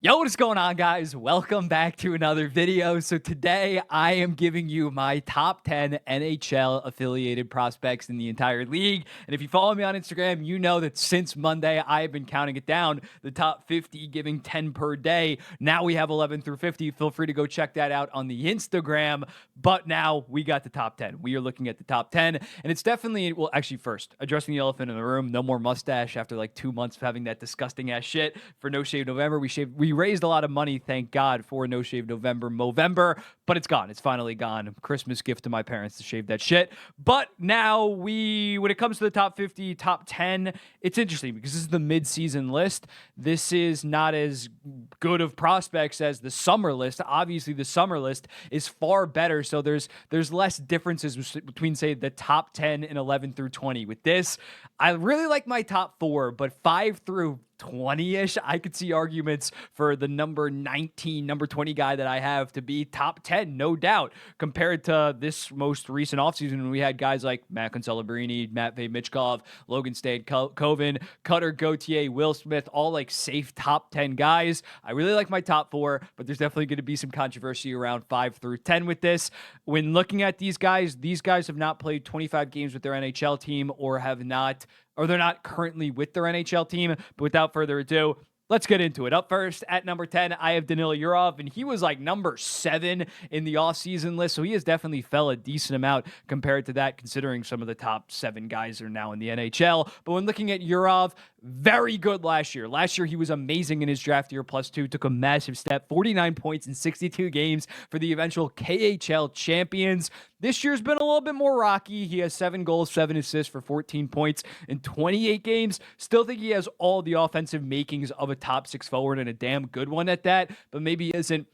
Yo, what is going on, guys? Welcome back to another video. So today I am giving you my top 10 NHL affiliated prospects in the entire league. And if you follow me on Instagram, you know that since Monday, I have been counting it down, the top 50, giving 10 per day. Now we have 11 through 50. Feel free to go check that out on the Instagram. But now we got the top 10. We are looking at the top 10. And it's definitely, well, actually, first, addressing the elephant in the room. No more mustache after like 2 months of having that disgusting ass shit for No Shave November. We raised a lot of money, thank God, for No Shave Movember, but it's gone. It's finally gone. Christmas gift to my parents to shave that shit. But now when it comes to the top 50, top 10, it's interesting because this is the mid-season list. This is not as good of prospects as the summer list. Obviously, the summer list is far better, so there's less differences between, say, the top 10 and 11 through 20. With this, I really like my top 4, but 5 through 20-ish, I could see arguments for the number 19, number 20 guy that I have to be top 10, no doubt, compared to this most recent offseason when we had guys like Matt Celebrini, Matvey Michkov, Logan Stade, Coven, Cutter Gauthier, Will Smith, all like safe top 10 guys. I really like my top 4, but there's definitely going to be some controversy around 5 through 10 with this. When looking at these guys have not played 25 games with their NHL team or they're not currently with their NHL team. But without further ado, let's get into it. Up first, at number 10, I have Danila Yurov, and he was like number 7 in the offseason list, so he has definitely fell a decent amount compared to that, considering some of the top 7 guys are now in the NHL. But when looking at Yurov, very good last year. Last year, he was amazing in his draft year +2, took a massive step, 49 points in 62 games for the eventual KHL champions. This year's been a little bit more rocky. He has 7 goals, 7 assists for 14 points in 28 games. Still think he has all the offensive makings of a top 6 forward and a damn good one at that, but maybe isn't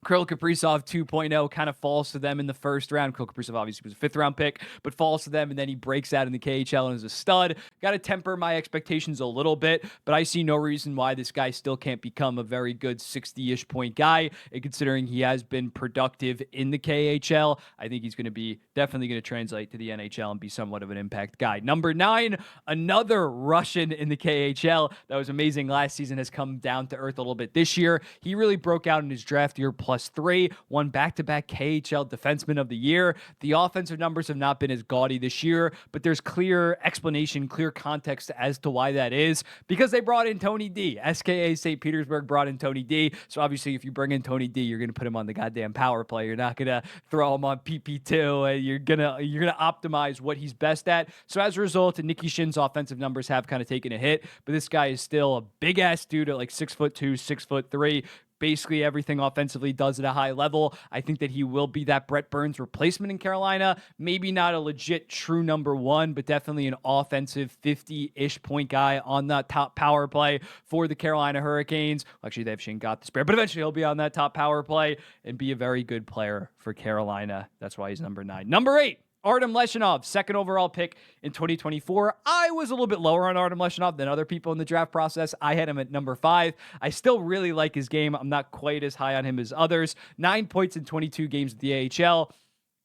Kirill Kaprizov 2.0, kind of falls to them in the first round. Kirill Kaprizov obviously was a 5th-round pick, but falls to them, and then he breaks out in the KHL and is a stud. Got to temper my expectations a little bit, but I see no reason why this guy still can't become a very good 60-ish point guy, and considering he has been productive in the KHL, I think he's going to be definitely going to translate to the NHL and be somewhat of an impact guy. Number 9, another Russian in the KHL that was amazing last season, has come down to earth a little bit this year. He really broke out in his draft year +3, won back-to-back KHL Defenseman of the Year. The offensive numbers have not been as gaudy this year, but there's clear explanation, clear context as to why that is, because they brought in Tony D. SKA St. Petersburg brought in Tony D. So obviously, if you bring in Tony D, you're going to put him on the goddamn power play. You're not going to throw him on PP2, and you're gonna optimize what he's best at. So as a result, Nikishin's offensive numbers have kind of taken a hit, but this guy is still a big-ass dude at like 6'2", 6'3", basically everything offensively does at a high level. I think that he will be that Brett Burns replacement in Carolina. Maybe not a legit true number 1, but definitely an offensive 50-ish point guy on that top power play for the Carolina Hurricanes. Actually, they have Shane Gott to spare, but eventually he'll be on that top power play and be a very good player for Carolina. That's why he's number 9. Number 8. Artyom Levshunov, 2nd overall pick in 2024. I was a little bit lower on Artyom Levshunov than other people in the draft process. I had him at number 5. I still really like his game. I'm not quite as high on him as others. 9 points in 22 games at the AHL.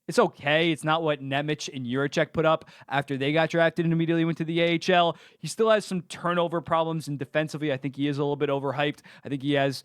It's okay. It's not what Nemec and Juracek put up after they got drafted and immediately went to the AHL. He still has some turnover problems, and defensively, I think he is a little bit overhyped. I think he has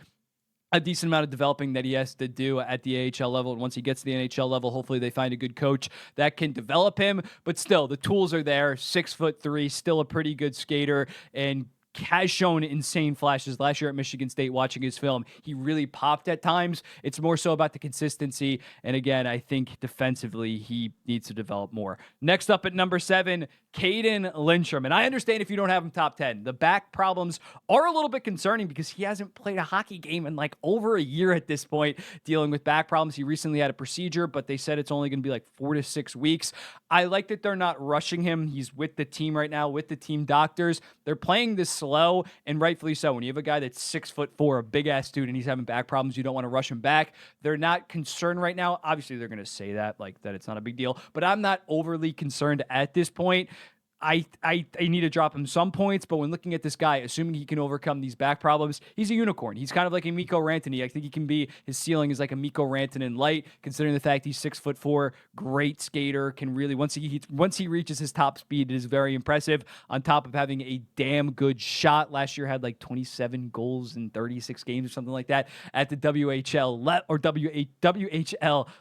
a decent amount of developing that he has to do at the AHL level. And once he gets to the NHL level, hopefully they find a good coach that can develop him. But still, the tools are there. 6'3", still a pretty good skater, and has shown insane flashes. Last year at Michigan State, watching his film, he really popped at times. It's more so about the consistency. And again, I think defensively, he needs to develop more. Next up at number 7, Cayden Lindstrom. And I understand if you don't have him top 10. The back problems are a little bit concerning because he hasn't played a hockey game in like over a year at this point, dealing with back problems. He recently had a procedure, but they said it's only going to be like 4 to 6 weeks. I like that they're not rushing him. He's with the team right now, with the team doctors. They're playing this slow, and rightfully so. When you have a guy that's 6'4", a big-ass dude, and he's having back problems, you don't want to rush him back. They're not concerned right now. Obviously, they're going to say that, like that it's not a big deal, but I'm not overly concerned at this point. I need to drop him some points, but when looking at this guy, assuming he can overcome these back problems, he's a unicorn. He's kind of like a Mikko Rantanen. I think he can be, his ceiling is like a Mikko Rantanen light, considering the fact he's 6'4", great skater, can really, once he reaches his top speed, it is very impressive, on top of having a damn good shot. Last year had like 27 goals in 36 games or something like that at the WHL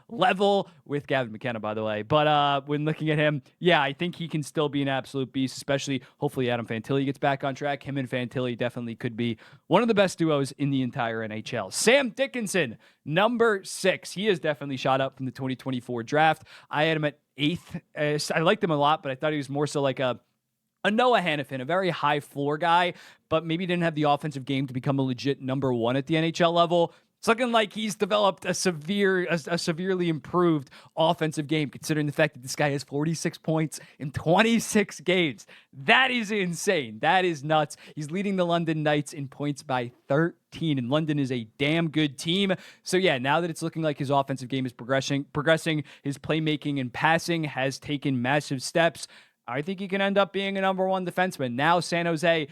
level with Gavin McKenna, by the way. But when looking at him, yeah, I think he can still be an absolute beast, especially hopefully Adam Fantilli gets back on track. Him and Fantilli definitely could be one of the best duos in the entire NHL. Sam Dickinson, number 6. He has definitely shot up from the 2024 draft. I had him at 8th. I liked him a lot, but I thought he was more so like a Noah Hannafin, a very high floor guy, but maybe didn't have the offensive game to become a legit number 1 at the NHL level. It's looking like he's developed a severely improved offensive game, considering the fact that this guy has 46 points in 26 games. That is insane. That is nuts. He's leading the London Knights in points by 13, and London is a damn good team. So yeah, now that it's looking like his offensive game is progressing, his playmaking and passing has taken massive steps, I think he can end up being a number 1 defenseman. Now San Jose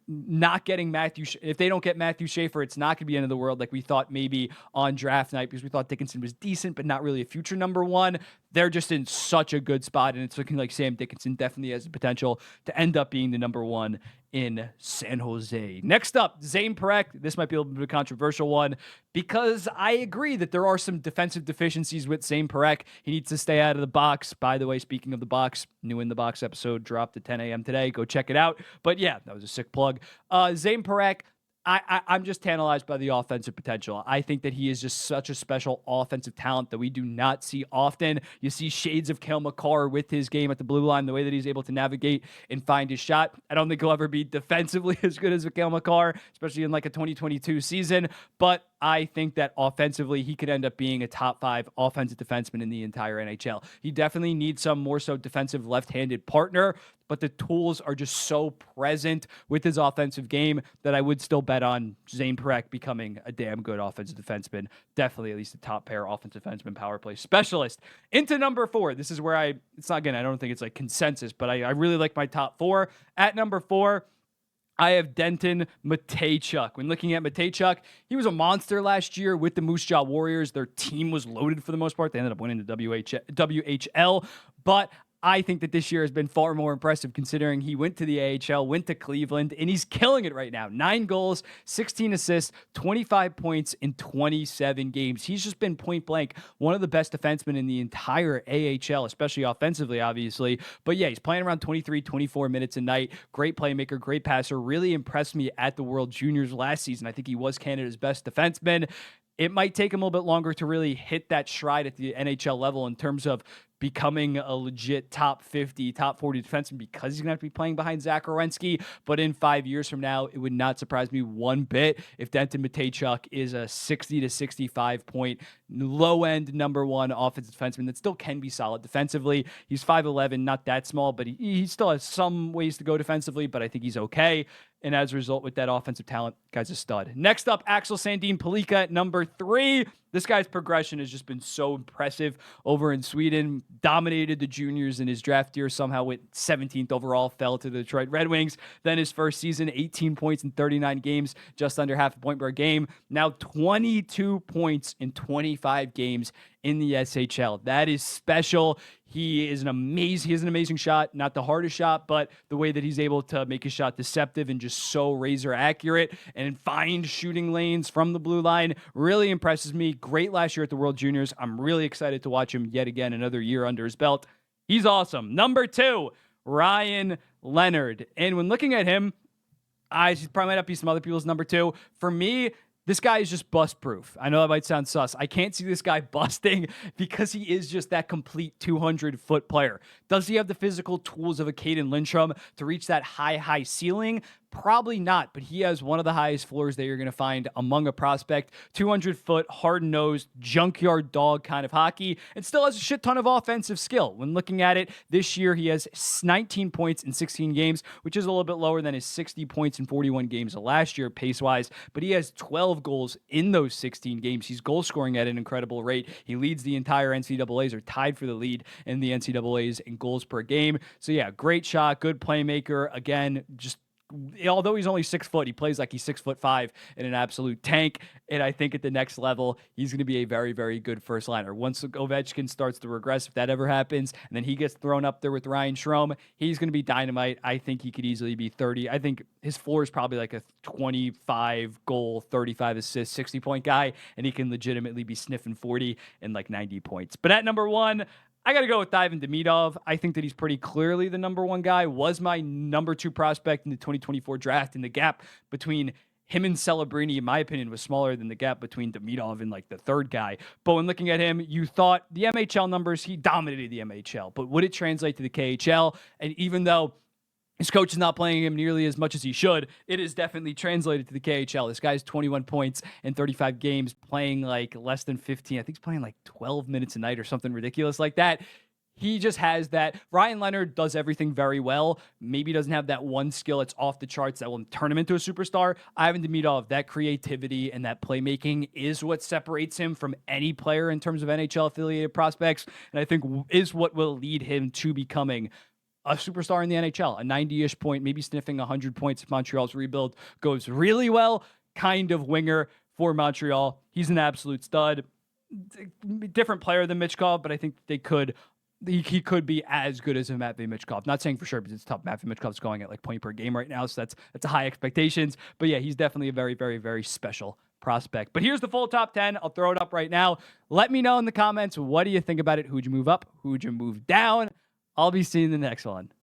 not getting if they don't get Matthew Schaefer, it's not going to be the end of the world like we thought maybe on draft night, because we thought Dickinson was decent, but not really a future number 1. They're just in such a good spot, and it's looking like Sam Dickinson definitely has the potential to end up being the number 1 in San Jose. Next up, Zayne Parekh. This might be a little bit of a controversial one, because I agree that there are some defensive deficiencies with Zayne Parekh. He needs to stay out of the box. By the way, speaking of the box, new In the Box episode dropped at 10 a.m. today. Go check it out. But yeah, that was a sick plug. Zayne Parekh, I'm just tantalized by the offensive potential. I think that he is just such a special offensive talent that we do not see often. You see shades of Cale Makar with his game at the blue line, the way that he's able to navigate and find his shot. I don't think he'll ever be defensively as good as Cale Makar, especially in like a 2022 season. But I think that offensively, he could end up being a top 5 offensive defenseman in the entire NHL. He definitely needs some more so defensive left-handed partner, but the tools are just so present with his offensive game that I would still bet on Zayne Parekh becoming a damn good offensive defenseman. Definitely at least a top pair offensive defenseman, power play specialist. Into number 4. This is where I don't think it's like consensus, but I really like my top 4. At number 4, I have Denton Mateychuk. When looking at Mateychuk, he was a monster last year with the Moose Jaw Warriors. Their team was loaded for the most part. They ended up winning the WHL, but I think that this year has been far more impressive, considering he went to the AHL, went to Cleveland, and he's killing it right now. 9 goals, 16 assists, 25 points in 27 games. He's just been point blank one of the best defensemen in the entire AHL, especially offensively, obviously. But yeah, he's playing around 23, 24 minutes a night. Great playmaker, great passer. Really impressed me at the World Juniors last season. I think he was Canada's best defenseman. It might take him a little bit longer to really hit that stride at the NHL level in terms of becoming a legit top 50, top 40 defenseman, because he's going to have to be playing behind Zach Werenski. But in 5 years from now, it would not surprise me one bit if Denton Mateychuk is a 60 to 65 point low-end number 1 offensive defenseman that still can be solid defensively. He's 5'11", not that small, but he still has some ways to go defensively, but I think he's okay. And as a result, with that offensive talent, guy's a stud. Next up, Axel Sandin-Pellikka at number 3. This guy's progression has just been so impressive over in Sweden. Dominated the juniors in his draft year. Somehow went 17th overall, fell to the Detroit Red Wings. Then his first season, 18 points in 39 games, just under half a point per game. Now 22 points in 25 games in the SHL. That is special. He has an amazing shot. Not the hardest shot, but the way that he's able to make his shot deceptive and just so razor accurate and find shooting lanes from the blue line really impresses me. Great last year at the World Juniors. I'm really excited to watch him yet again, another year under his belt. He's awesome. Number 2, Ryan Leonard. And when looking at him, he probably might not be some other people's number 2. For me, this guy is just bust-proof. I know that might sound sus. I can't see this guy busting because he is just that complete 200-foot player. Does he have the physical tools of a Cayden Lindstrom to reach that high ceiling? Probably not, but he has one of the highest floors that you're going to find among a prospect. 200-foot, hard-nosed, junkyard dog kind of hockey, and still has a shit ton of offensive skill. When looking at it, this year he has 19 points in 16 games, which is a little bit lower than his 60 points in 41 games last year pace-wise, but he has 12 goals in those 16 games. He's goal scoring at an incredible rate. He leads the entire NCAAs, or tied for the lead in the NCAAs in goals per game. So yeah, great shot, good playmaker. Again, just although he's only 6 foot, he plays like he's 6'5" and an absolute tank. And I think at the next level, he's going to be a very, very good first liner. Once Ovechkin starts to regress, if that ever happens, and then he gets thrown up there with Ryan Strome, he's going to be dynamite. I think he could easily be 30. I think his floor is probably like a 25 goal, 35 assist, 60 point guy, and he can legitimately be sniffing 40 and like 90 points. But at number 1, I got to go with Ivan Demidov. I think that he's pretty clearly the number 1 guy. Was my number 2 prospect in the 2024 draft, and the gap between him and Celebrini, in my opinion, was smaller than the gap between Demidov and like the 3rd guy. But when looking at him, you thought the MHL numbers, he dominated the MHL. But would it translate to the KHL? And even though his coach is not playing him nearly as much as he should, it is definitely translated to the KHL. This guy's 21 points in 35 games, playing like less than 15. I think he's playing like 12 minutes a night or something ridiculous like that. He just has that. Ryan Leonard does everything very well. Maybe doesn't have that one skill that's off the charts that will turn him into a superstar. Ivan Demidov, that creativity and that playmaking is what separates him from any player in terms of NHL-affiliated prospects, and I think is what will lead him to becoming a superstar in the NHL, a 90-ish point, maybe sniffing 100 points if Montreal's rebuild goes really well, kind of winger for Montreal. He's an absolute stud. Different player than Michkov, but I think he could be as good as a Matvei Michkov. Not saying for sure, because it's tough. Matvei Michkov's going at like point per game right now, so that's a high expectations. But yeah, he's definitely a very, very, very special prospect. But here's the full top 10. I'll throw it up right now. Let me know in the comments, what do you think about it? Who'd you move up? Who'd you move down? I'll be seeing the next one.